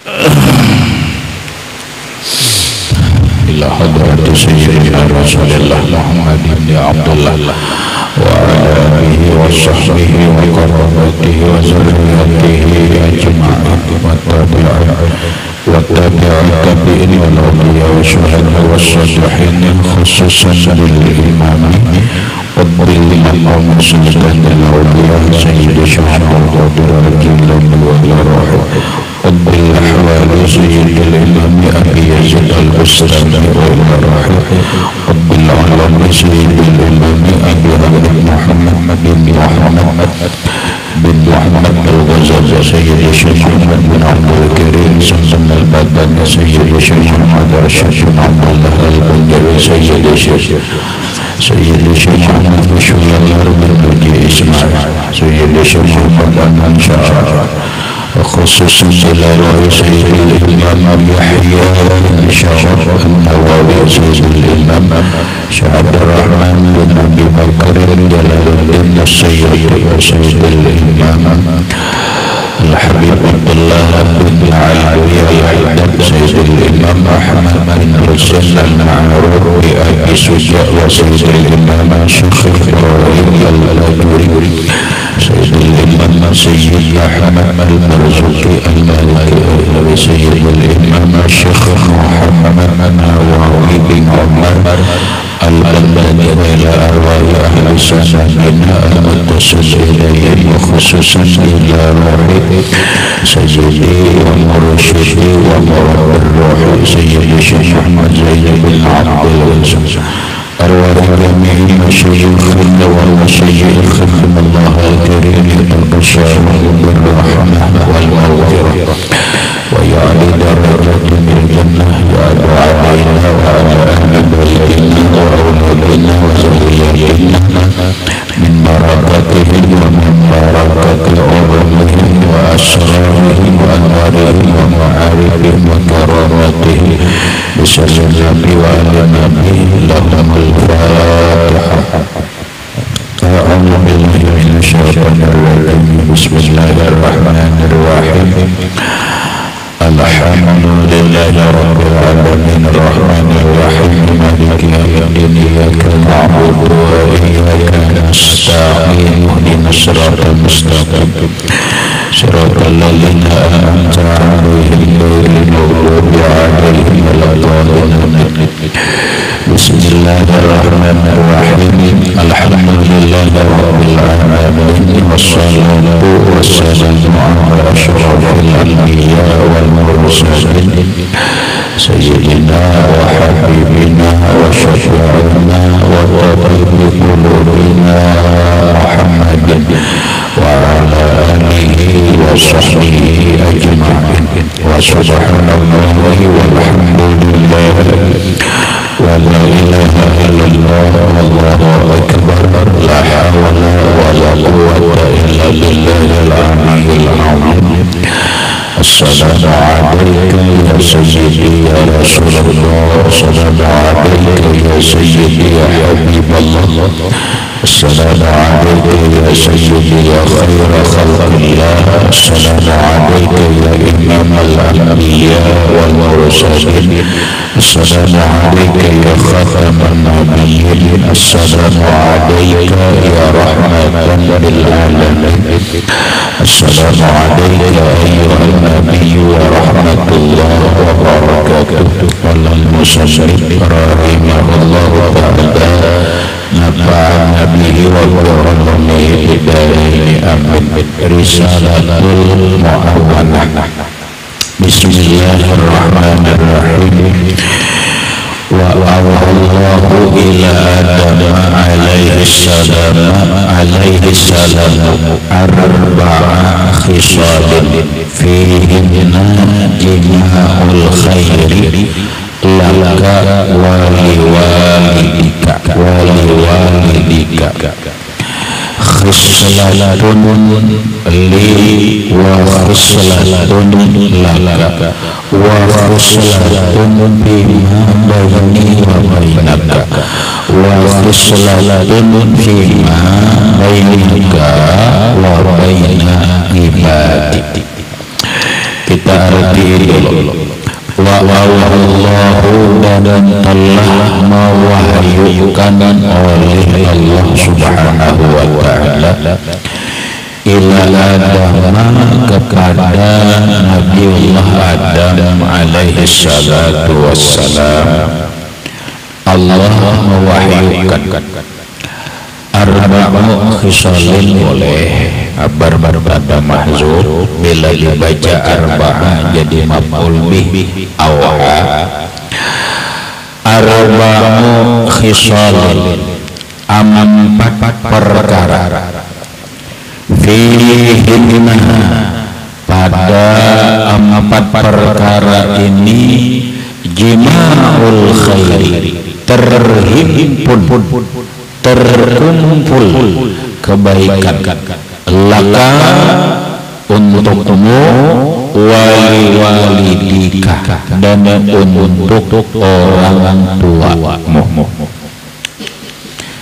ila hadrati sayyidina Rasulullah Muhammad bin Abdullah wa ala alihi wa sahbihi wa qarabatihi wa zurriyyatihi ajma'in wa tabi'in wal awliya wa syuhada wa salihin khususan lil imam qadbil maqam sultan al awliya sayyid syuhada qadir al-jilani wa al-rahim قبل الأحوال سيد الإمام أبي يزيد البستاني والراحل قبل العلم سيد الإمام أبي محمد بن محمد الغزالي سيد الشيخ محمد بن عبد الكريم سلطان البدن سيد الشيخ محمد رشيد بن عبد الله البنجري سيد الشيخ محمد بشوية بن نجي إسماعيل سيد الشيخ محمد بن شعر وخصوصا إلى رئيس الإمام يحيى بن شرف النووي سيد الإمام عبد الرحمن بن أبي بكر جلال الدين السيد وسيد الإمام الحبيب عبد الله بن علوي حيدر سيد الإمام أحمد بن حسين المعروف بأبي سجاء وسيد الإمام الشيخ إبراهيم الأجوري سيد الإمام سيد أحمد المرزوقي المالكي وسيد الإمام الشيخ محمد النووي بن عمر البلدي وإلى أرواح أهل سنتنا المتصل إليهم وخصوصا إلى روح سيدي ومرشدي ومرب الروح سيد الشيخ محمد زيد بن عبد العزيز أرواح جميع مشايخنا ومشايخنا الله الكريم البشر بالرحمة والمغفرة ويعلي درجة من الجنة وعلى علينا وعلى أهل بيتنا وأولادنا وذرياتنا من بركاتهم ومن بركات علومهم وأسرارهم وأنوارهم ومعارفهم وكراماتهم بسر النبي وآل النبي لهم الفاتحة. أعوذ بالله من الشيطان الرجيم. بسم الله الرحمن الرحيم. الحمد لله رب العالمين الرحمن الرحيم مالك يوم الدين إياك نعبد وإياك نستعين اهدنا الصراط المستقيم صراط الذين أنعمت عليهم غير المغضوب عليهم ولا الضالين. بسم الله الرحمن الرحيم. الحمد لله رب العالمين والصلاة والسلام على أشرف الأنبياء والمرسلين سيدنا وحبيبنا وشفيعنا وطبيب قلوبنا محمد وعلى آله وصحبه أجمعين وسبحان الله والحمد لله ولا إله إلا الله والله أكبر لا حول ولا قوة إلا بالله العلي العظيم. السلام عليك يا سيدي يا رسول الله. السلام عليك يا سيدي يا حبيب الله. السلام عليك يا سيدي يا خير خلق الله. السلام عليك يا إمام الأنبياء والمرسلين. السلام عليك يا خاتم النبيين. السلام عليك يا رحمة للعالمين. السلام عليك أيها النبي ورحمة الله وبركاته. والمصنف رحمه الله تعالى نفعنا به وبركاته بدارين آمين. رسالة المعونة. بسم الله الرحمن الرحيم. وأوحى الله إلى آدم عليه السلام أربع خصال فيهن جماع الخير لك ولوالدك خصلتun li wa khoslatun laka wa khoslatun bima bayni wa bainaka wa khoslatun bima bainika wa baina ibadi. kita arti dulu. Wa Allahu dan telah mewahyukan oleh Allah Subhanahu wa taala ila Adam kepada Nabiullah Adam alaihi salatu wassalam. Allah mewahyukan arba'u khisalin boleh kabar pada mahzuf bila dibaca arba'ah jadi maf'ul bih awha. Arba'u khisalin empat perkara fihinna pada empat perkara ini jima'ul khairi terhimpun terkumpul kebaikan laka untukmu wali-walidika dan untuk orang tuamu.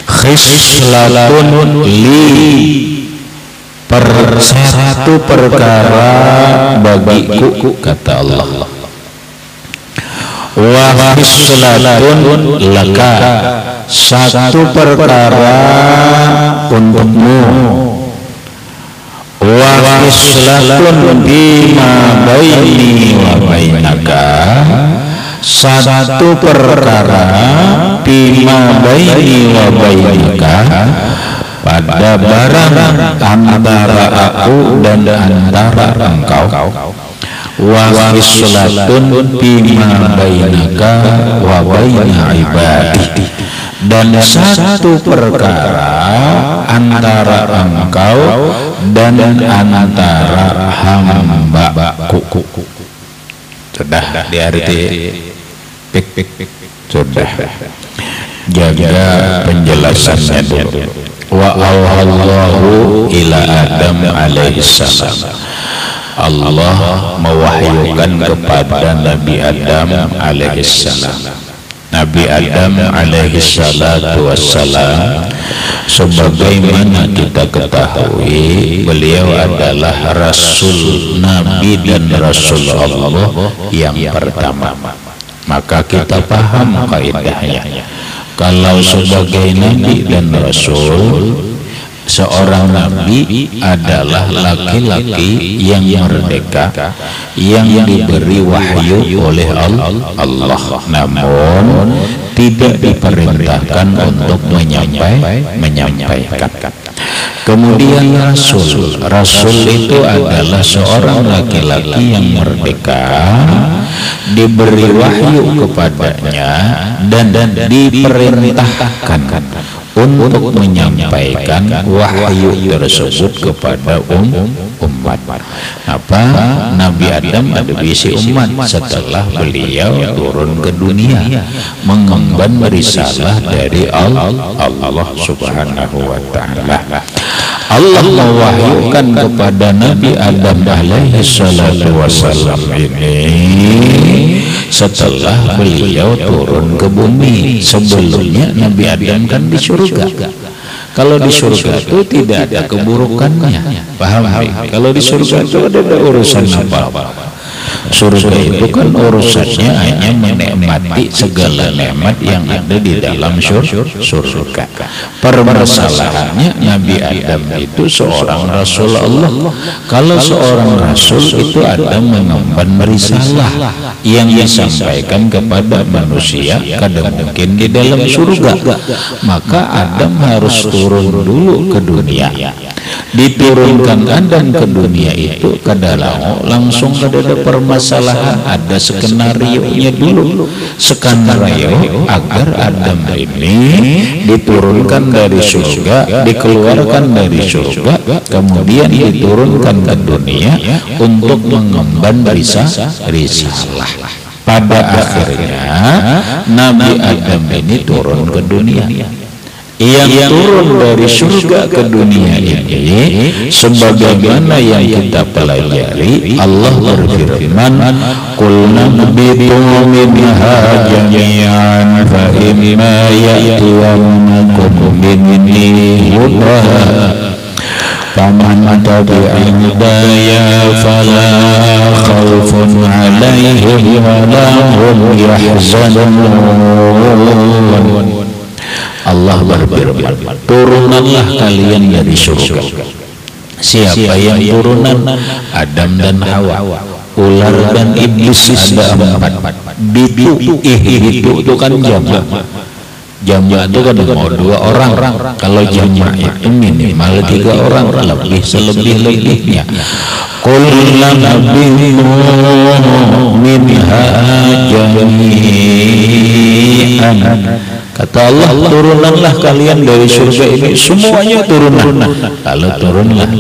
Khislatun li satu perkara bagiku kata Allah. Wa khislatun laka satu perkara untukmu. Wa khislatun bima baini wa bainaka satu perkara bima baini wa bainaka pada barang antara aku dan antara engkau. Wa khislatun bima bainaka wa baina ibadi dan satu perkara antara engkau dan antara hamba-ku. Sudah diarti pik sudah. Jaga penjelasannya dulu. Wa Allahu ila Adam alaihi salam. Allah mewahyukan kepada Nabi Adam alaihi salam. Nabi Adam alaihi salatu wassalam, sebagaimana kita ketahui, beliau adalah Rasul Nabi dan Rasul Allah yang pertama. Maka kita paham kaidahnya. Kalau sebagai Nabi dan Rasul, seorang Nabi adalah laki-laki yang merdeka, yang diberi wahyu oleh Allah, namun tidak diperintahkan untuk menyampaikan. Kemudian Rasul itu adalah seorang laki-laki yang merdeka, diberi wahyu kepadanya dan diperintahkan untuk menyampaikan wahyu tersebut kepada umat. Apa? Nabi Adam ada bisi umat setelah beliau turun ke dunia mengemban risalah dari Allah Subhanahu wa taala. Allah mewahyukan kepada Nabi Adam alaihi salatu wassalam ini setelah beliau turun ke bumi. Sebelumnya Nabi Adam kan di surga. Kalau di surga itu tidak ada keburukannya. Paham? Kalau di surga itu ada urusan apa-apa. Surga itu kan urusannya hanya menikmati segala nikmat yang ada di dalam surga. Permasalahannya Nabi Adam itu seorang Rasul Allah. Kalau seorang Rasul itu ada mengemban risalah yang disampaikan kepada manusia, kadang mungkin di dalam surga. Maka Adam harus turun dulu ke dunia. Diturunkan Adam ke dunia itu kadang langsung ada permasalahan, ada skenario-nya dulu. Skenario agar Adam ini diturunkan dari surga, dikeluarkan dari surga, kemudian diturunkan ke dunia untuk mengemban risalah. Pada akhirnya Nabi Adam ini turun ke dunia. Yang turun dari surga ke dunia ini sebagaimana yang kita pelajari, Allah berfirman, "Qul nabbitu minha jami'an fa imma ya'tiyannakum minni hudan faman tabi'a hudaya fala khaufun 'alaihim wa la hum yahzanun. Allah berfirman, turunanlah kalian dari surga. Siapa yang turunan? Adam dan Hawa. Ular dan iblis ada 4. Bitu itu kan jamak. Jamak itu kan mau 2 orang. Kalau jamak itu minimal 3 orang, lebih selebih-lebihnya. Qul nabiyyu minha jami'an. Kata Allah, turunanlah kalian dari surga ini, semuanya turunan. Lalu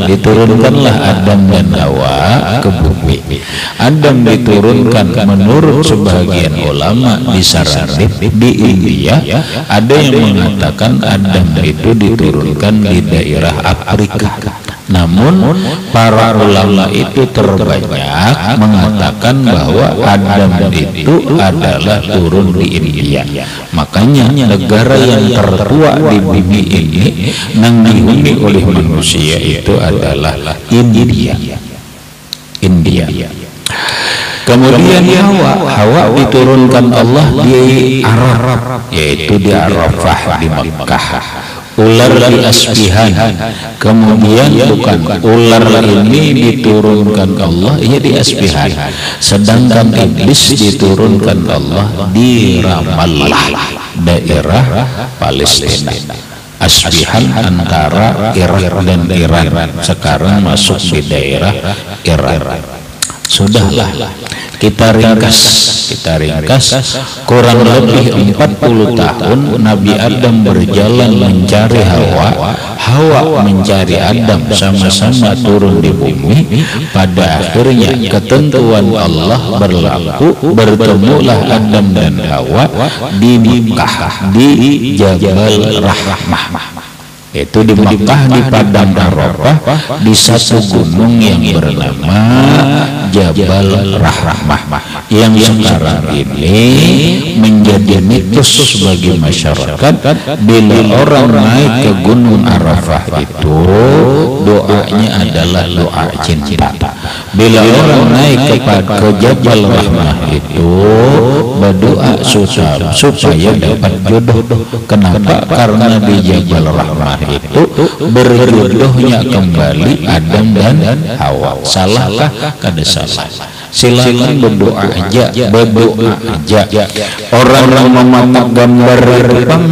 diturunkanlah Adam dan Hawa ke bumi. Adam diturunkan menurut sebagian ulama di Saranip di India. Ada yang mengatakan Adam itu diturunkan di daerah Afrika. Namun para ulama itu terbanyak mengatakan bahwa Adam itu adalah turun di India. Makanya negara yang tertua di bumi ini yang dihuni oleh manusia itu adalah India. Kemudian Hawa diturunkan Allah di Arab, yaitu di Arafah di Makkah. Ular di Asbihan. Kemudian ular ini diturunkan Allah di Asbihan, sedangkan iblis diturunkan Allah di Ramallah, daerah Palestina. Asbihan antara Irak dan Iran, sekarang masuk di daerah Iran. Sudahlah, kita ringkas kurang lebih 40 tahun Nabi Adam berjalan mencari Hawa mencari Adam, sama-sama turun di bumi. Pada akhirnya ketentuan Allah berlaku, bertemulah Adam dan Hawa di Makkah di Jabal Rahmah. Itu di Makkah, di padang Arafah, di satu gunung yang bernama Jabal Rahmah, yang sekarang ini menjadi mitos bagi masyarakat. Bila orang naik ke gunung Arafah itu doanya adalah doa cinta. Bila orang naik ke Jabal Rahmah itu berdoa supaya dapat jodoh. Kenapa? Karena di Jabal Rahmah itu berjodohnya kembali Adam dan Hawa. Salahkah? Kada salah. Silakan berdoa aja. Orang yang mematok gambar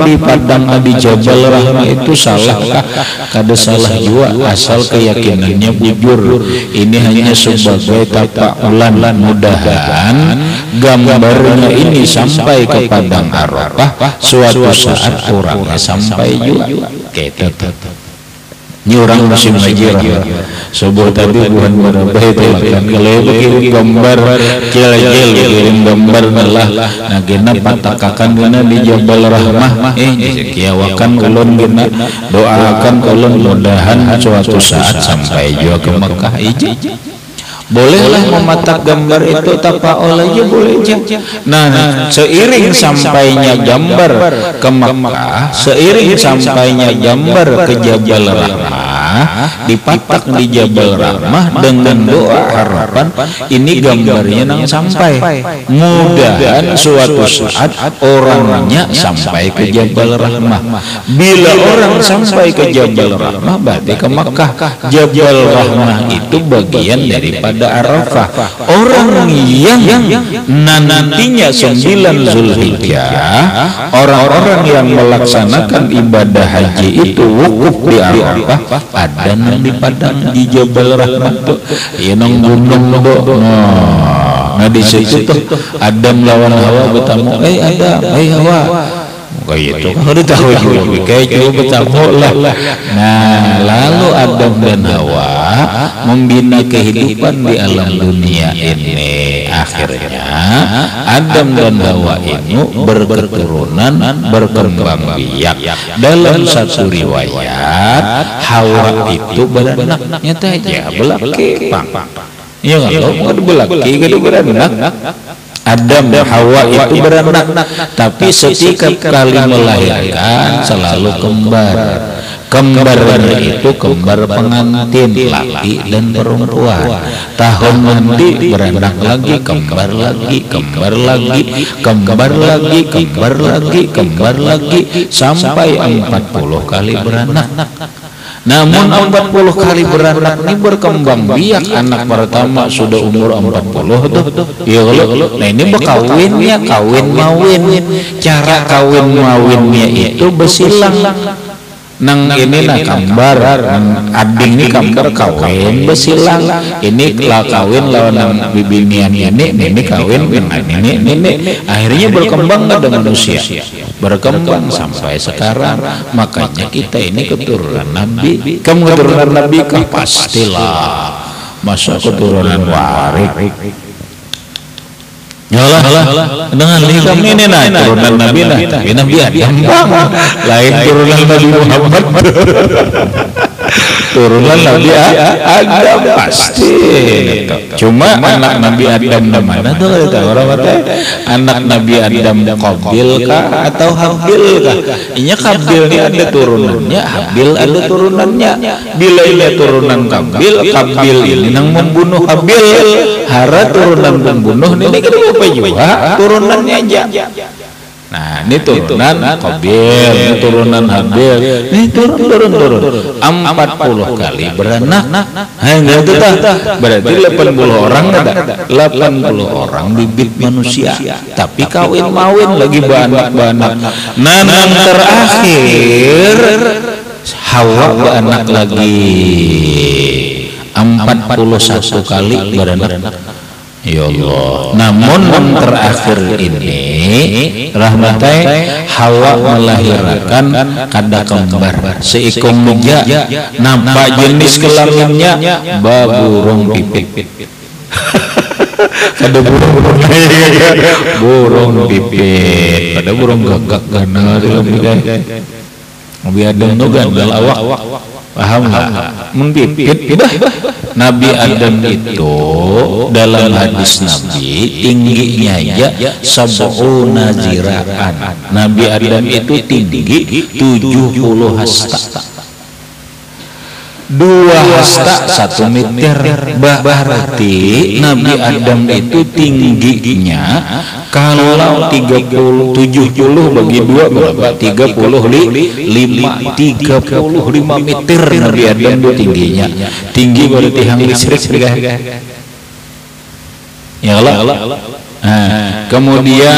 di padang di Jabal Rahmah itu salahkah? Kada salah juga, asal keyakinannya bujur. Ini hanya sebagai tapaulan. Mudahan gambarnya ini sampai ke padang Arafah, suatu saat orangnya sampai juga. Ini orang musim haji sebuah tadi bukan berapa itu kan. Kalau kirim gambar kirim gambar malah nah gena patakakan gena di Jabal Rahmah kiawakan ulun gena doakan ulun mudahan suatu saat sampai juga ke Makkah aja. Bolehlah mematak gambar itu tapaul aja boleh aja. Nah, seiring sampainya gambar ke Makkah, seiring sampainya gambar ke Jabal Rahmah, dipatak di Jabal Rahmah dengan doa harapan ini gambarnya nang sampai. Mudahan suatu saat orangnya sampai ke Jabal Rahmah. Bila orang sampai ke Jabal Rahmah berarti ke Makkah. Jabal Rahmah itu bagian daripada Arafah. Orang yang nantinya 9 Zulhijjah, orang-orang yang melaksanakan ibadah haji itu wukuf di Arafah, ada nang di padang di Jabal Rahmah tuh, ya nang gunung do. Nah di situ tuh Adam lawan Hawa bertemu, Adam, Hawa. Kayak itu udah tahu juga kayak itu bertemu lah. Nah lalu Adam dan Hawa membina kehidupan di alam dunia ini. Akhirnya Adam dan Hawa ini berketurunan, berkembang biak. Dalam satu riwayat Hawa itu beranaknya saja belaki pang. Ya kalau mau belaki gitu beranak. Adam dan Hawa itu beranak, tapi setiap kali melahirkan selalu kembar. Kembarnya itu kembar pengantin laki dan perempuan. Tahun nanti beranak lagi, kembar lagi, kembar lagi, kembar lagi, kembar lagi, kembar lagi, sampai 40 kali beranak. Namun 40 kali beranak ini berkembang biak, anak pertama sudah umur 40 tuh. Ya kalau nah ini berkawinnya kawin mawin. Cara kawin mawinnya itu besilang. Nang ini nah kambar, ading ini kambar kawin besilang. Ini lah kawin lawan nang bibinian ini kawin dengan ini. Akhirnya berkembang ada manusia. Berkembang sampai sekarang. Makanya kita ini keturunan Nabi. Kamu keturunan Nabi kah? Pastilah. Masa keturunan warik. Yalah dengan nikam ini nah turunan Nabi nah Nabi Adam lain turunan Nabi Muhammad turunan Nabi Adam pasti. Cuma anak Nabi Adam mana tuh kata orang kata anak Nabi Adam Qabil kah atau Habil kah? Inya Qabil ini ada turunannya, Habil ada turunannya. Bila ini turunan Qabil ini yang membunuh Habil, hara turunan membunuh ini kenapa juga turunannya aja. Nah ini turunan Qabil, ini turunan Habil, ini turun 40 kali beranak. Hanya itu berarti 80 orang ada, 80 orang bibit manusia, tapi kawin mawin lagi banak. Nanang terakhir Hawa beranak lagi 41 kali beranak. Ya Allah. Namun yang terakhir ini rahmatai Hawa melahirkan kada kembar seikung meja, nampak jenis kelaminnya baburung pipit. Ada burung pipit, ada burung gagak gana biar dengar gal awak. Paham nggak? Menpipit Nabi Adam itu dalam hadis Nabi tingginya aja sab'una ziraan. Nabi Adam itu tinggi 70 hasta. 2 hasta 1 meter. Berarti Nabi Adam itu tingginya kalau 70 bagi 2 berapa? 35 meter Nabi Adam itu tingginya. Tinggi baru tiang listrik ya Allah. Kemudian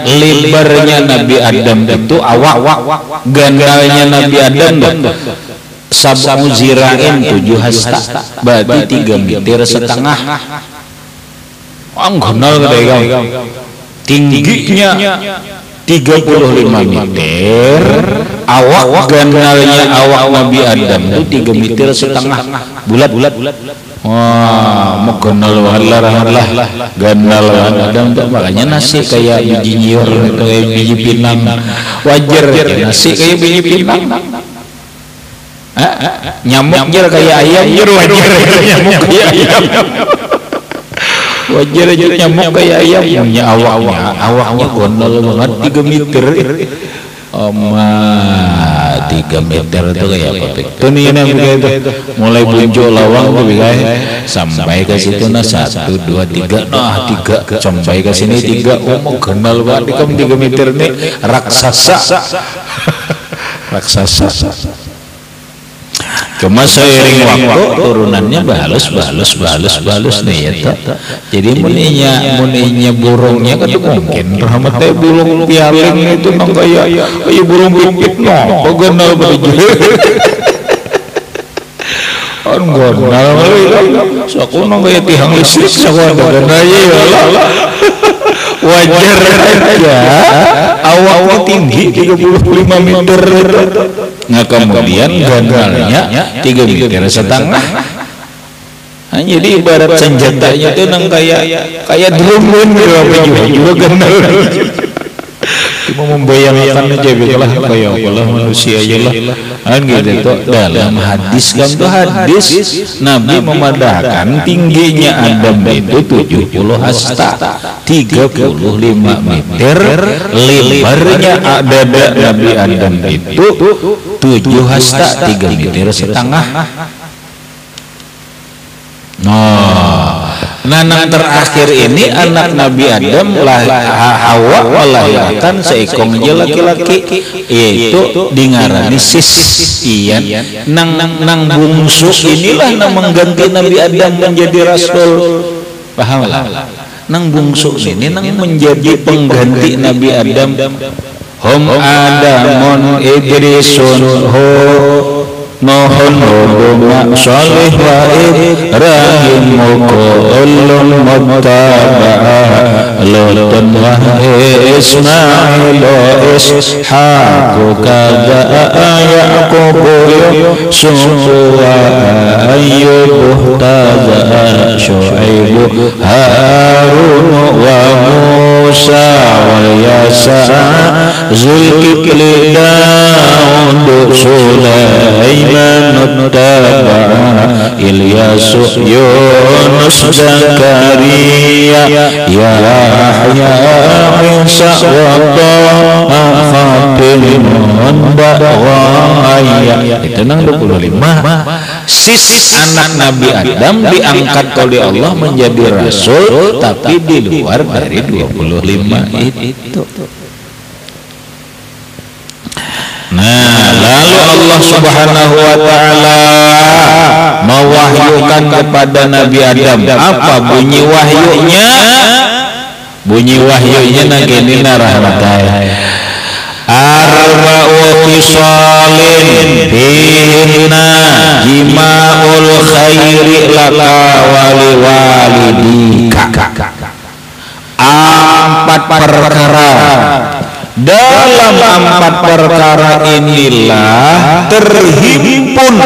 lebarnya Nabi Adam itu awak gandalnya Nabi Adam sab'u zira'in 7 hasta, berarti 3 meter setengah. Anggonal kadang tingginya 35 meter, awak gandalnya awak Nabi Adam itu 3 meter setengah bulat. Wah, mau gandal lah gandal Adam tuh makanya nasi kayak biji nyiur atau kayak biji pinang. Wajar nasi kayak biji pinang. Nyamuk jer kayak ayam, wajar nyamuk kayak ayam. Wajar aja nyamuk kayak ayam, punya awaknya gondol banget 3 meter. 3 meter itu kayak apa? Tuh nih begitu. Mulai muncul lawang tuh sampai ke situ nah 1, 2, 3, nah 3 sampai ke sini 3. Mau gondol banget 3 meter nih raksasa. Cuma seiring waktu turunannya balus nih ya tak. Jadi muninya burungnya kan mungkin rahmatnya burung pialing itu nang kayak burung pipit no pegandal baju. Anggonal saku nang kayak tiang listrik saku ada gandaya ya. Wajar aja awaknya tinggi 35 meter. Nah kemudian gandalnya 3 meter setengah. Jadi ibarat senjatanya itu nang kayak drum gitu apa juga gandal. Cuma membayangkan aja begitulah kayak Allah manusia aja lah kan gitu. Dalam hadis kan tuh hadis Nabi memadahkan tingginya Adam itu 70 hasta 35 meter, lebarnya dada Nabi Adam itu 7 hasta 3 meter setengah. Nah, terakhir ini anak Nabi Adam Hawa melahirkan seekor laki-laki, yaitu dingarani Sis. Iyan nang bungsu inilah yang mengganti Nabi Adam menjadi rasul. Paham lah? Nang bungsu ini nang menjadi pengganti Nabi Adam. Hum Adamun Idrisun ho Nohon hubunga soleh wa ibrahim mukulun mutaba'ah Lutun wa ismail wa ishaku kada'a yaqubu yusufu wa ayyubu taza'a syu'aibu harun wa musa wal yasa'a zulkifli daud sulaiman Manutaba Ilyasu Yunus Zakaria Yahya Isa wa Taha Khatimun Ba'waya. Itu nang 25. Sis anak Nabi Adam diangkat oleh Allah menjadi rasul, tapi di luar dari 25 itu. Nah, lalu Allah Subhanahu wa taala mewahyukan kepada Nabi Adam. Apa bunyi wahyunya? Bunyi wahyunya nagini rahmatai. Arba'u khisalin fihinna jima'ul khairi laka wali walidika. 4 perkara. Dalam 4 perkara inilah terhimpun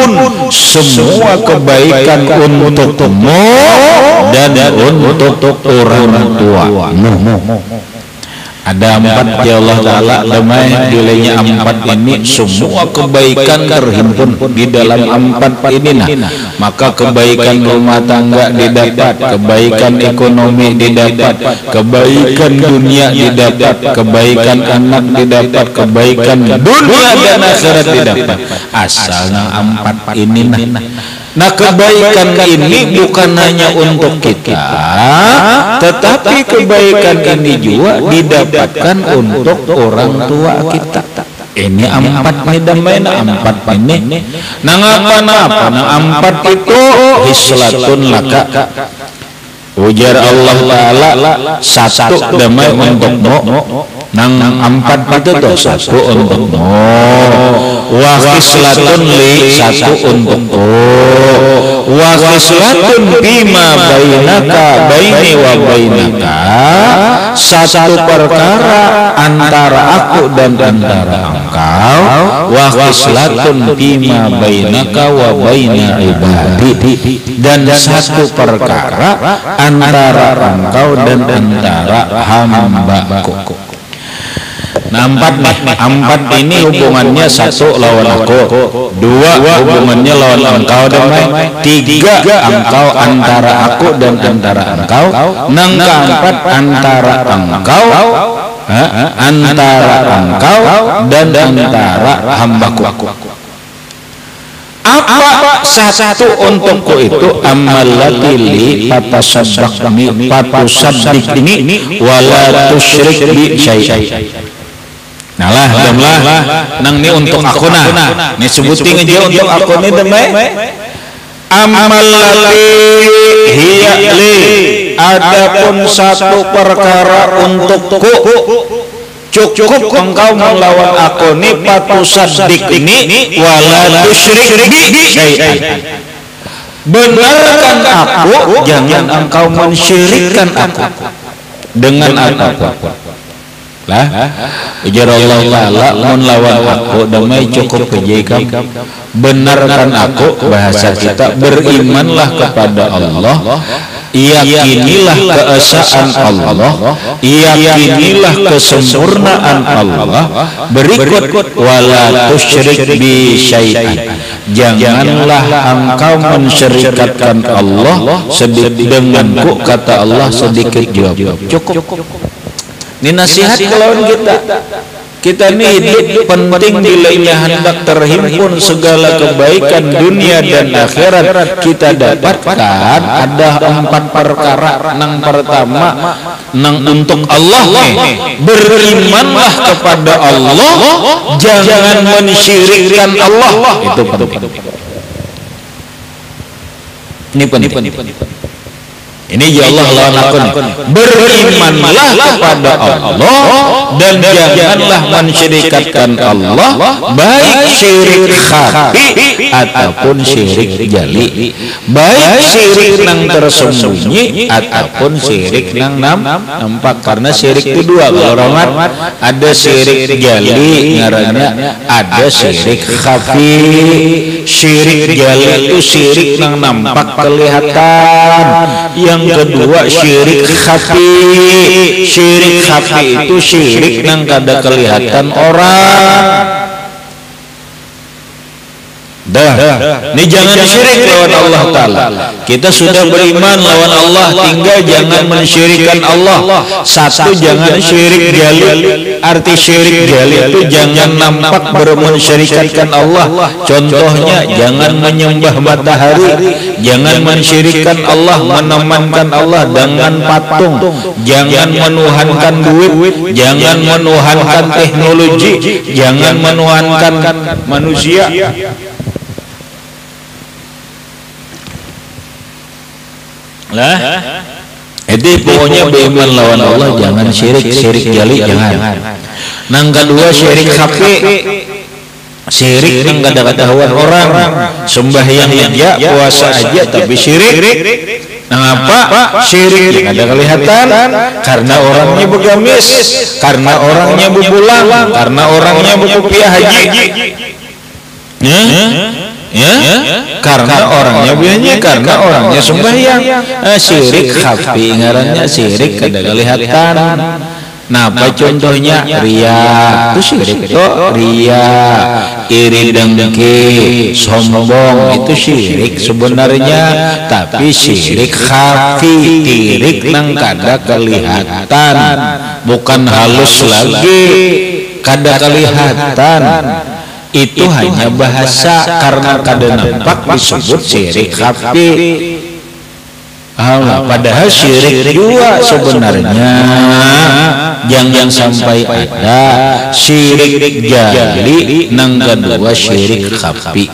semua kebaikan untukmu dan untuk orang tuamu. Ada 4 ya Allah Ta'ala, damai nilainya 4 ini semua kebaikan terhimpun di dalam 4 ini. Nah, maka kebaikan rumah tangga didapat, kebaikan ekonomi didapat, kebaikan dunia didapat, kebaikan anak didapat, kebaikan dunia dan akhirat didapat. Asalnya 4 ini. Nah, kebaikan ini bukan hanya untuk kita, tetapi kebaikan ini juga didapatkan untuk orang tua kita. Ini 4 damai 4 ini. Nah, apa? Nah, 4 itu hislatun laka. Ujar Allah Ta'ala, 1 damai untukmu. Nang 4 itu tuh 1 untukmu. Wa hislatun li 1 untukku. Wa hislatun bima bainaka baini wa bainaka. 1 perkara antara aku dan antara engkau. Wa hislatun bima bainaka wa baina ibadi. Dan 1 perkara antara engkau dan antara hamba-Ku. Nah, 4 ini hubungannya 1 lawan aku, 2 hubungannya lawan engkau damai, 3 engkau antara aku dan antara engkau, nang keempat antara engkau dan antara hamba-Ku. Apa 1 untukku itu? Amalatili patusaddikni wala tusyrik bi syai'an. Nah lah, nang ini untuk aku nah. Ini sebutin aja untuk aku ini damai. Amalati hiya li. Adapun 1 perkara untukku, cukup engkau melawan aku ini patusaddikni wala tusyrik bi syai'an. Benarkan aku, jangan engkau mensyirikkan aku dengan apapun. Lah, ujar Allah Ta'ala, mun lawan aku damai cukup kejaikan. Benarkan aku, bahasa kita berimanlah kepada Allah yakinilah keesaan Allah, yakinilah kesempurnaan Allah. Berikut, wala tusyrik bi syai'an, janganlah engkau mensyirikatkan Allah denganku, kata Allah. Sedikit jawab cukup. Ini nasihat kalau kita ini hidup penting bila hendak terhimpun segala kebaikan dunia dan akhirat. Kita dapatkan ada 4 perkara. Nang pertama, nang untuk Allah berimanlah kepada Allah, jangan mensyirikkan Allah. Itu penting. Ini penting. Ini ya Allah lawan aku nih. Berimanlah kepada Allah dan janganlah mensyirikatkan Allah, baik syirik khafi ataupun syirik jali, baik syirik nang tersembunyi ataupun syirik nang nampak. Karena syirik itu 2 kalau rahmat, ada syirik jali ngarannya, ada syirik khafi. Syirik jali itu syirik nang nampak kelihatan. Yang kedua syirik khafi. Syirik khafi itu syirik nang kada kelihatan orang. Ini jangan syirik lawan Allah Ta'ala. Kita sudah beriman lawan Allah, tinggal jangan mensyirikkan Allah. Satu, jangan syirik jali. Arti syirik jali itu jangan nampak mensyirikatkan Allah. Contohnya, jangan menyembah matahari, jangan mensyirikkan Allah, menemankan Allah dengan patung, jangan menuhankan duit, jangan menuhankan teknologi, jangan menuhankan manusia. Itu pokoknya beriman lawan Allah, jangan syirik jali, jangan. Nang kedua syirik khafi, syirik nang kada ketahuan orang, sembahyang aja, puasa aja tapi syirik. Nang apa? Syirik yang kada kelihatan, karena orangnya begamis, karena orangnya bebulang, karena orangnya berkopiah haji. Karena orangnya biasanya, karena orangnya sembahyang. Syirik khafi ngarannya, syirik kada kelihatan. Nah, apa contohnya? Ria, itu syirik toh. Ria, iri dengki, sombong, itu syirik sebenarnya, tapi syirik khafi, tirik nang kada kelihatan, bukan halus lagi, kada kelihatan. Itu hanya bahasa, karena kada nampak disebut syirik khafi. Padahal syirik juga sebenarnya. Jangan sampai ada syirik jali, nang kedua syirik khafi.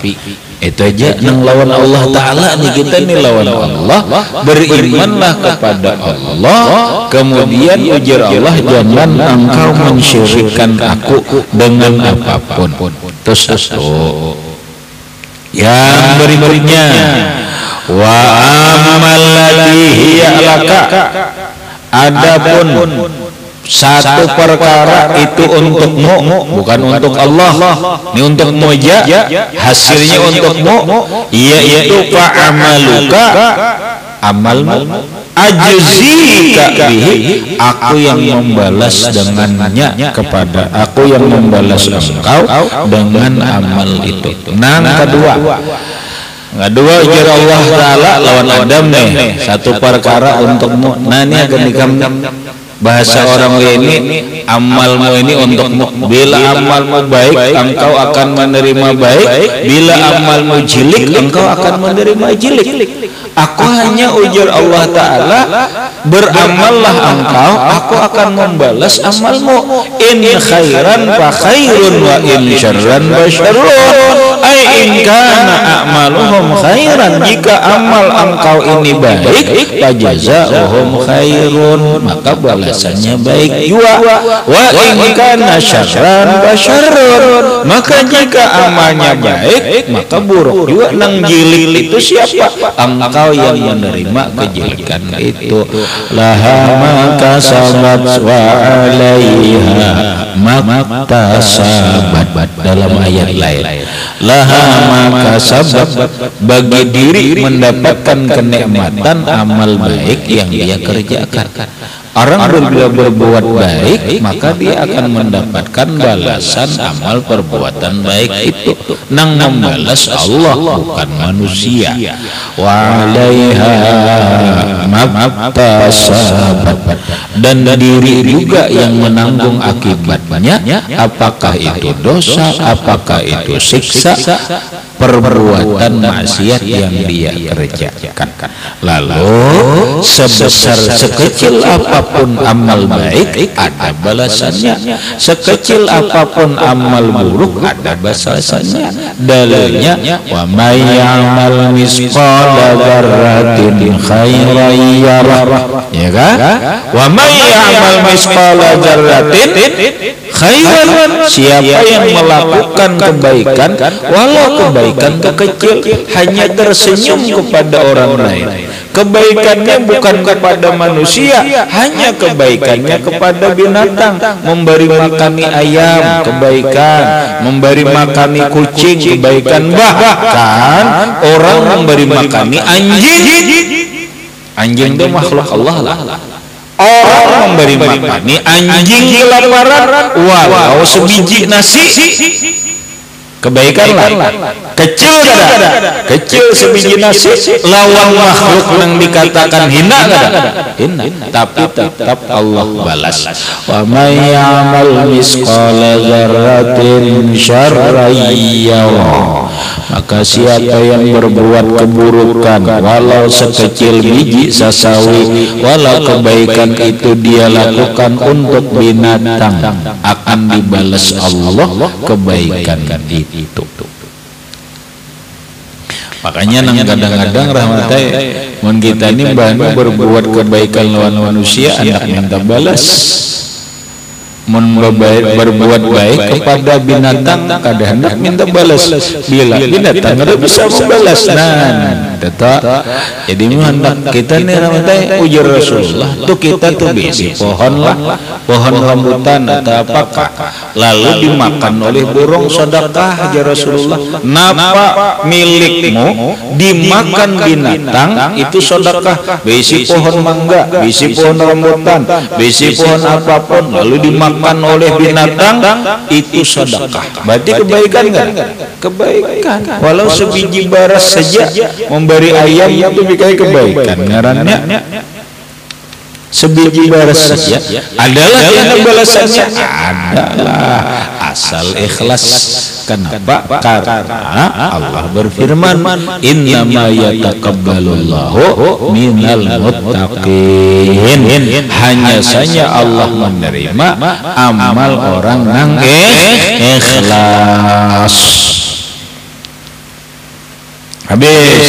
Itu aja nang lawan Allah Ta'ala nih, kita nih lawan Allah. Berimanlah kepada Allah, kemudian ujar Allah, jangan engkau mensyirikkan aku dengan apapun. Terus yang berikutnya, wa amal ladzi hiya laka, adapun satu perkara itu untukmu, bukan untuk Allah. Ini untukmu aja, hasilnya untukmu, yaitu fa'amaluka, amalmu, ajzika bihi, aku yang membalas dengannya kepada, aku yang membalas engkau dengan amal itu. Nang kedua ujar Allah Ta'ala lawan Adam nih, satu perkara untukmu. Nah, ini akan dikam bahasa orang ini, amalmu ini untukmu. Bila amalmu baik, engkau akan menerima baik. Bila amalmu jilik, engkau akan menerima jilik. Aku hanya ujar Allah Ta'ala, beramallah engkau, aku akan membalas amalmu. In khairan fa khairun, wa in syarran fa syarrun. Ai in kana a'maluhum khairan, jika amal engkau ini baik, fa jazaohum khairun, maka balasannya baik juga. Wa in kana syarran fa syarrun, maka jika amalnya baik, maka buruk juga. Nang jilik itu siapa? Engkau yang menerima kejelekan itu. Laha maka sabat wa alaiha maktasabat, dalam ayat lain. Laha maka sebab bagi diri mendapatkan kenikmatan amal baik yang dia kerjakan. Orang bila berbuat baik maka dia akan mendapatkan balasan amal perbuatan baik itu. Nang membalas Allah bukan manusia. Wa 'alaiha maktasabat, dan diri juga yang menanggung akibatnya, apakah itu dosa, apakah itu siksa perbuatan maksiat yang dia kerjakan. Lalu sebesar sekecil apapun amal baik ada balasannya, sekecil apapun amal buruk ada balasannya. Dalilnya wa may ya'mal misqala dzarratin khairan yarah, ya kan? Wa may ya'mal misqala dzarratin khairan, siapa yang melakukan kebaikan walau kebaikan kecil, hanya tersenyum kepada orang lain, kebaikannya bukan kepada manusia, hanya kebaikannya kepada binatang, memberi makani ayam kebaikan, memberi makani kucing kebaikan, bahkan orang memberi makani anjing. Anjing itu makhluk Allah lah. Orang memberi makani anjing kelaparan walau sebiji nasi, kebaikan lah. Kecil kada, kecil sebiji nasi lawan makhluk yang dikatakan hina kada, hina, tapi tetap Allah balas. Wa may ya'mal misqala dzarratin syarran yarah, maka siapa yang berbuat keburukan walau sekecil biji sasawi, walau kebaikan itu dia lakukan untuk binatang, akan dibalas Allah kebaikan itu. Makanya nang kadang-kadang rahmatai mun kita ini banyak berbuat kebaikan lawan manusia, anak minta balas. Mun berbuat baik kepada binatang kada hendak minta balas, bila binatang kada bisa membalas. Tetap jadi hendak kita ni rahmatai ujar Rasulullah tu kita tu bisi pohon lah, pohon rambutan atau apakah, lalu dimakan oleh burung, sedekah aja Rasulullah. Napa milikmu dimakan binatang itu sedekah, bisi pohon mangga, bisi pohon rambutan, bisi pohon apapun lalu dimakan oleh binatang itu sedekah, berarti kebaikan kan? Kebaikan walau sebiji baras saja memberi ayam itu bikai kebaikan. Ngarannya sebiji baras saja adalah yang balasannya adalah asal ikhlas. Kenapa? Karena Allah berfirman innama yataqabbalullahu minal muttaqin, hanya saja Allah menerima amal orang yang ikhlas. Habis.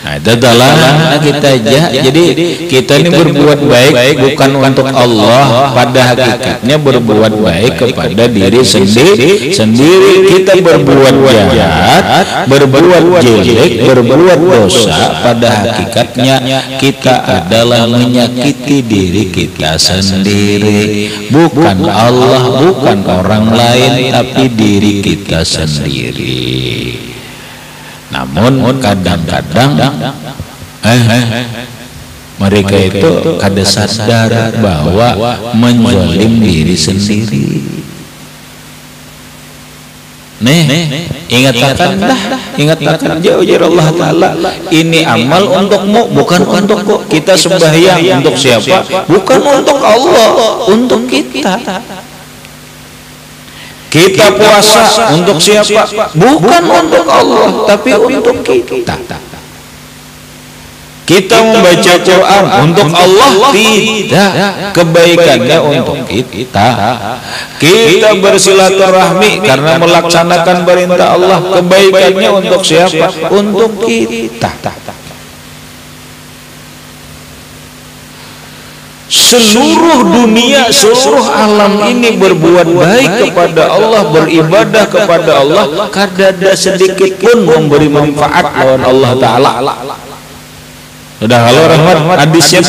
Nah, itu adalah kita aja. Jadi kita ini berbuat baik bukan untuk Allah, pada hakikatnya berbuat baik kepada diri sendiri. Kita berbuat jahat, berbuat jelek, berbuat dosa, pada hakikatnya kita adalah menyakiti diri kita sendiri, bukan Allah, bukan orang lain, tapi diri kita sendiri. Namun kadang-kadang mereka itu kada sadar bahwa menzalim diri sendiri. Ingatkan jauh Allah Ta'ala, ini amal untukmu bukan untukku. Kita sembahyang untuk siapa? Bukan untuk Allah, untuk kita. Kita puasa untuk siapa? Bukan untuk Allah, tapi untuk kita. Kita membaca Quran untuk Allah, tidak. Kebaikannya untuk kita. Kita bersilaturahmi karena melaksanakan perintah Allah, kebaikannya untuk siapa? Untuk kita. Seluruh dunia, seluruh alam ini berbuat baik kepada Allah, beribadah kepada Allah, kada ada sedikit pun memberi manfaat lawan Allah Ta'ala. Udah kalau rahmat hadisnya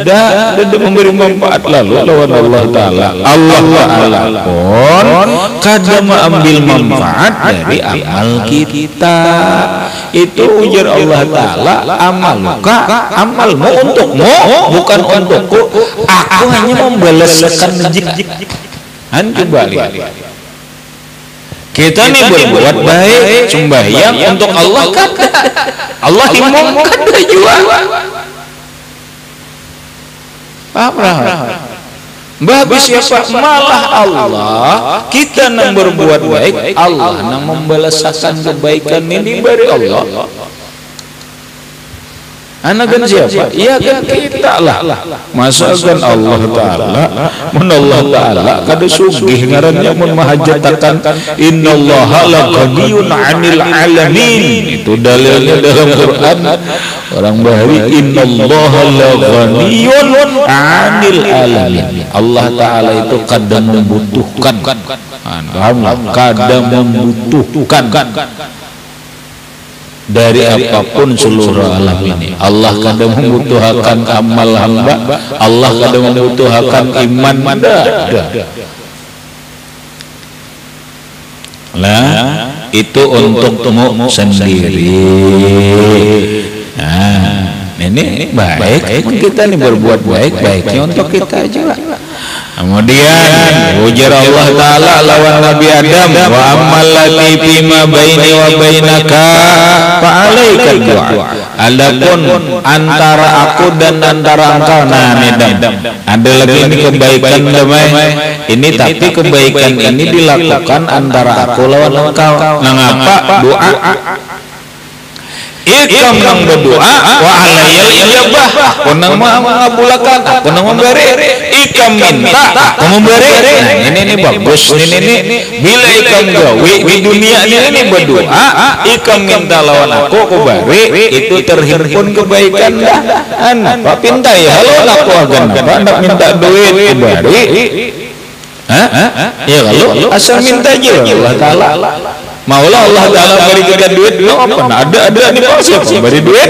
dah memberi manfaat lalu lawan Allah Ta'ala. Allah Ta'ala pun kadang ambil manfaat dari amal kita. Itu ujar Allah Ta'ala, amalmu untukmu bukan untukku. Aku hanya membalaskan rezeki. Coba lihat. Kita nih berbuat baik, sembahyang untuk Allah kada. Allah imam kada juga. Bagus siapa? Malah Allah kita nang berbuat baik, Allah nang membalaskan kebaikan ini dari Allah. Anak kan siapa? Iya kan kita lah. Masakan Allah Ta'ala mun Allah Ta'ala kada sugih ngarannya mun mahajatakan innallaha laghaniyun 'anil 'alamin. Itu dalilnya dalam Quran. Orang bahari innallaha laghaniyun 'anil 'alamin. Allah Ta'ala itu kadang membutuhkan. Kadang membutuhkan dari apapun seluruh alam ini. Allah kadang membutuhkan amal hamba, Allah kadang membutuhkan iman Nah, itu untukmu sendiri. Nah, ini baik. Kita nih berbuat baik-baiknya untuk kita juga. Kemudian ujar Allah Ta'ala lawan Nabi Adam, wa ammal lati fima baini wa bainaka fa'alaika du'a. Adapun antara aku dan antara engkau, nah Adam, ada lagi ini kebaikan damai ini, tapi kebaikan ini dilakukan antara aku lawan engkau. Nah ngapa? Doa. Ikam nang berdoa wa alayal ijabah, aku nang mengabulkan, aku nang memberi. Ikam minta, aku memberi. Nah ini bagus. Ini bila ikam gawe di dunia ini berdoa, ikam minta lawan aku beri, itu terhimpun kebaikan dah. Apa pinta ya lawan aku agan apa hendak minta duit beri. Ya kalau asal minta aja Allah Ta'ala. Maulah Allah Ta'ala berikan duit dulu apa? Nah, ada nih siapa beri duit?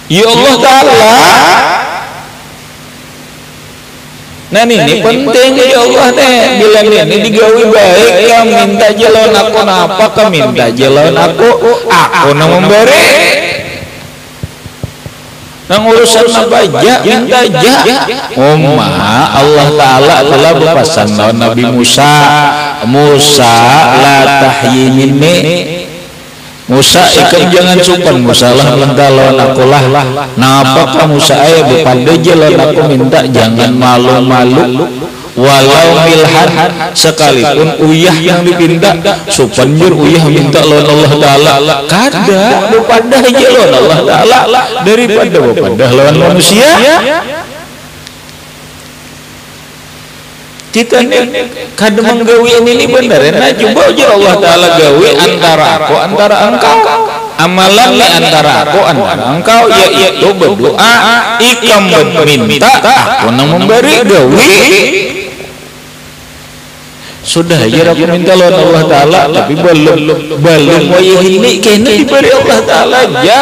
Ya Allah Ta'ala. Nah ini penting ya Allah nih. Bilang ini digawe baik, ya minta jalan aku napa? Ka minta jalan aku nang memberi. Nang urusan apa aja minta aja. Allah Ta'ala telah berpesan lawan Nabi Musa la tahyi minni. Musa ikut jangan supan Musa lah minta lawan aku lah. Nah apakah Musa berpada jalan aku minta jangan malu-malu. Walau milhan sekalipun uyah yang dipinta supan jur uyah minta lawan Allah Ta'ala kada berpada jalan Allah Ta'ala daripada berpada lawan manusia. Kita ini kadang menggawi ini benar. Nah coba aja Allah Ta'ala gawi antara aku antara engkau. Amalan antara aku antara engkau yaitu berdoa. Ikam meminta aku nang memberi gawi. Sudah aja aku minta lawan Allah Ta'ala, tapi belum wayah ini kena diberi Allah Ta'ala aja.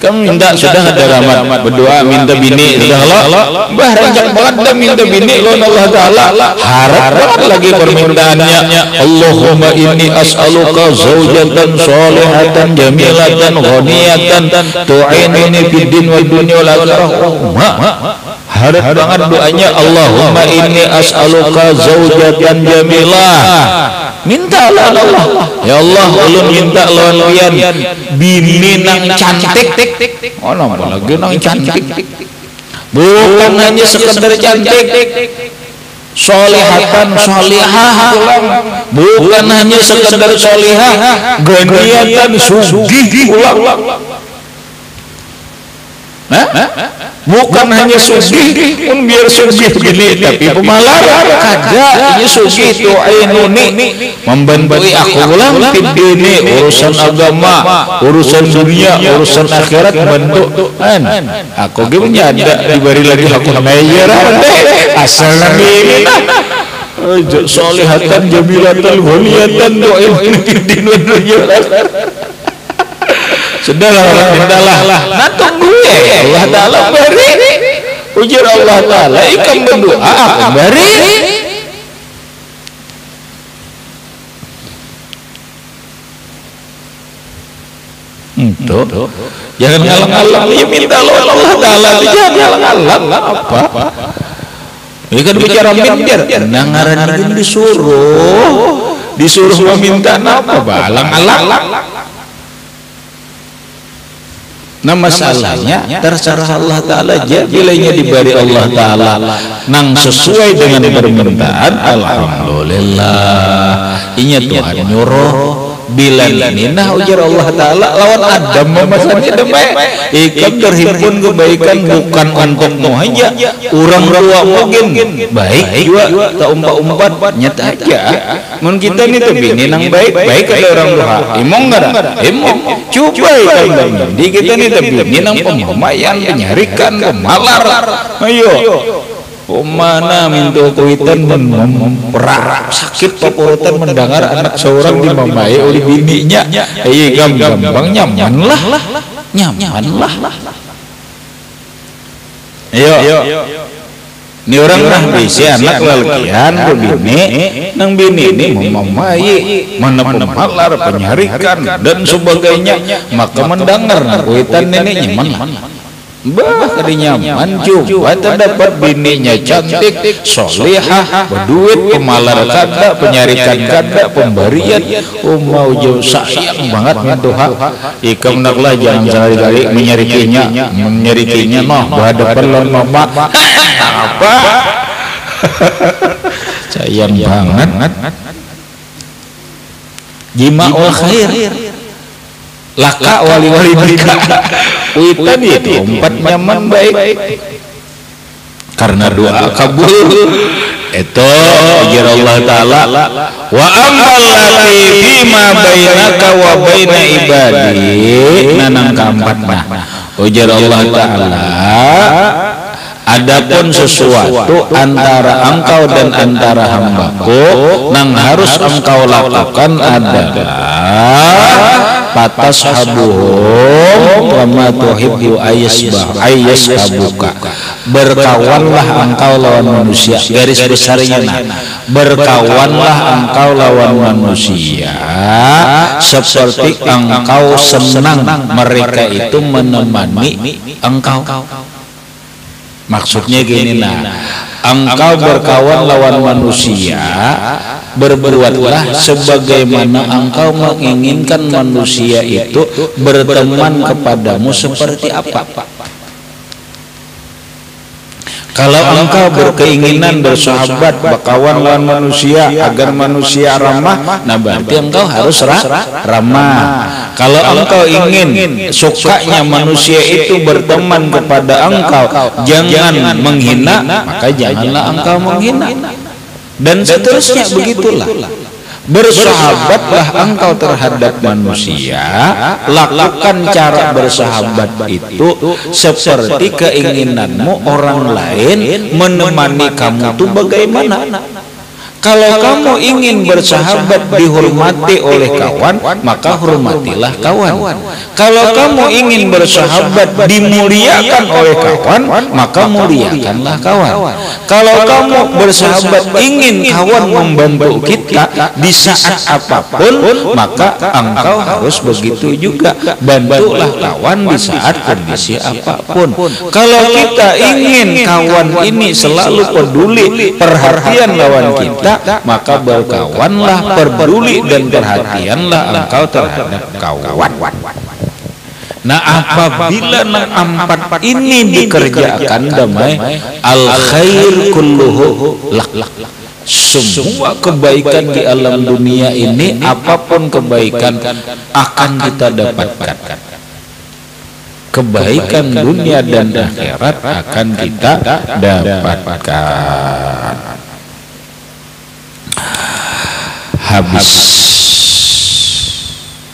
Kamu minta sudah ada rahmat, berdoa minta bini sudah Allah, banyak banget dah minta bini lawan Allah Ta'ala. Harap banget lagi permintaannya. Allahumma inni as'aluka zawjatan sholihatan jamilatan ghaniyatan tu'inini fid din wal dunya wal akhirah. Harap banget doanya. Allahumma inni as'aluka zawjatan jamilah. Mintalah Allah. Ya Allah, ulun minta lawan lian bini nang cantik. Oh napa lagi nang cantik. Bukan hanya sekedar cantik. Solihatan solihah ulang. Bukan hanya sekedar solihah, ghaniyatan sugih ulang. Bukan hanya sugih, pun biar sugih begini, tapi pemalar kada ini sugih itu ainuni membantu aku ulang ini urusan agama, urusan dunia, urusan akhirat membantu. Aku gimana ada diberi lagi aku mayor asal nabi solihatan jamilatan ghaniyatan doain din dunia. Sudah mintalah. Nah tunggu ya Allah Ta'ala beri. Ujar Allah Ta'ala ikam berdoa aku beri. Itu jangan ngalang-ngalang ya minta Allah Ta'ala jangan ngalang-ngalang apa ini kan bicara mindir nangaran ini disuruh meminta apa balang-alang. Nah masalahnya terserah Allah Ta'ala aja bilanya diberi Allah Ta'ala nang sesuai dengan permintaan alhamdulillah inya Tuhan nyuruh bila ini nah ujar Allah Ta'ala lawan Adam memasaknya demai ikan terhimpun kebaikan bukan untuk aja orang tua mungkin baik juga tak umpat-umpat nyata aja mun kita ini tapi nang baik ada orang tua emong nggak emong coba ikan di kita ini tapi nang pemamayan penyarikan pemalar ayo mana minta kuitan memperak sakit papurutan mendengar anak seorang dimamai oleh bininya gampang nyaman lah ayo ini orang lah bisa anak lelkian ke bini nang bini ini memamai mana pemalar penyarikan dan sebagainya maka mendengar kuitan nenek nyaman lah bah kadinya coba terdapat bininya cantik solehah berduit pemalar kada penyarikan kada pemberian mau jauh sayang banget mentuha ikam naklah jangan sekali-kali menyarikinya noh berhadapan lawan mama apa sayang banget jima'ul khair laka wali-wali nikah witan itu empat nyaman baik karena doa kabul itu ujar Allah Ta'ala wa ammal lati bima bainaka wa baina ibadi nanang keempat nah ujar Allah Ta'ala adapun sesuatu antara engkau dan antara hambaku nang harus engkau lakukan adalah fatashabuhum wa tuhibbu ayyashabuka berkawanlah engkau lawan manusia garis besarnya berkawanlah engkau lawan manusia seperti engkau senang mereka itu menemani engkau. Maksudnya gini engkau berkawan lawan manusia berbuatlah sebagaimana engkau menginginkan manusia itu berteman kepadamu seperti apa. Kalau engkau berkeinginan bersahabat berkawan lawan manusia agar manusia ramah, nah berarti engkau harus ramah. Kalau engkau ingin sukanya manusia itu berteman kepada engkau, jangan menghina, maka janganlah engkau menghina. Dan seterusnya begitulah. Bersahabatlah engkau terhadap manusia, lakukan cara bersahabat itu seperti keinginanmu orang lain menemani kamu itu bagaimana. Kalau kamu ingin bersahabat dihormati oleh kawan, maka hormatilah kawan. Kalau kamu ingin bersahabat dimuliakan oleh kawan, maka muliakanlah kawan. Kalau kamu bersahabat ingin kawan membantu kita di saat apapun, maka engkau harus begitu juga. Bantulah kawan di saat kondisi apapun. Kalau kita ingin kawan ini selalu peduli, perhatian lawan kita, maka berkawanlah, peduli dan perhatianlah engkau terhadap kawan. Nah apabila empat ini dikerjakan damai al khair kulluhu lak. Semua kebaikan di alam dunia ini apapun kebaikan akan kita dapatkan. Kebaikan dunia dan akhirat akan kita dapatkan. Habis.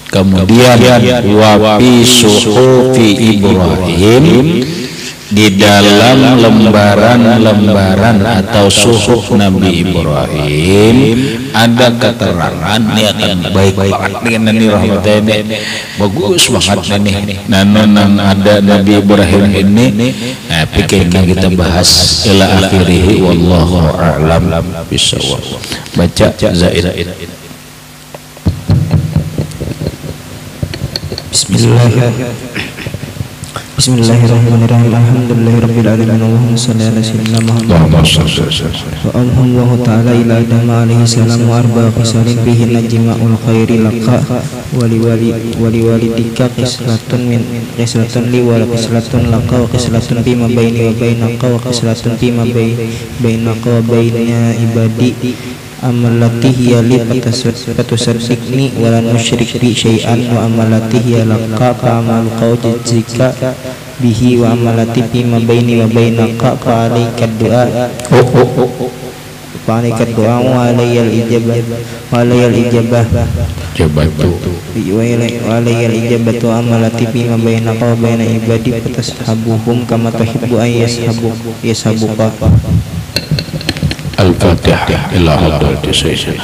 Kemudian wafi suhufi Ibrahim di dalam lembaran-lembaran atau suhuf Nabi Ibrahim ada keterangan ini akan baik banget dengan ini rahmatnya ini bagus banget nih nang ada Nabi Ibrahim ini pikirkan kita bahas ila akhirih wallahu a'lam bishawab. Baca Zaid. Bismillahirrahmanirrahim. Alhamdulillahirabbil alamin. Allahumma shalli ala sayyidina Muhammad. Wa alhamdulillah ta'ala ila Adam alaihi salam wa arba'a khisalin bihi najma'ul khairi laka wa liwalidika qislatun li wa qislatun laka wa qislatun bima baini wa bainaka wa qislatun bima bainaka wa baina ibadi amalati hiya li fatusaddiqni wa lan nusyrik bi syai'an wa amalati hiya laka fa amal qawjika bihi wa amalati bima baini wa bainaka fa alaika du'a wa alayya al-ijabah wa amalati bima bainaka wa baina ibadi fatashabuhum kama tuhibbu an yashabuka. Al-Fatihah ila hadratis sayyidina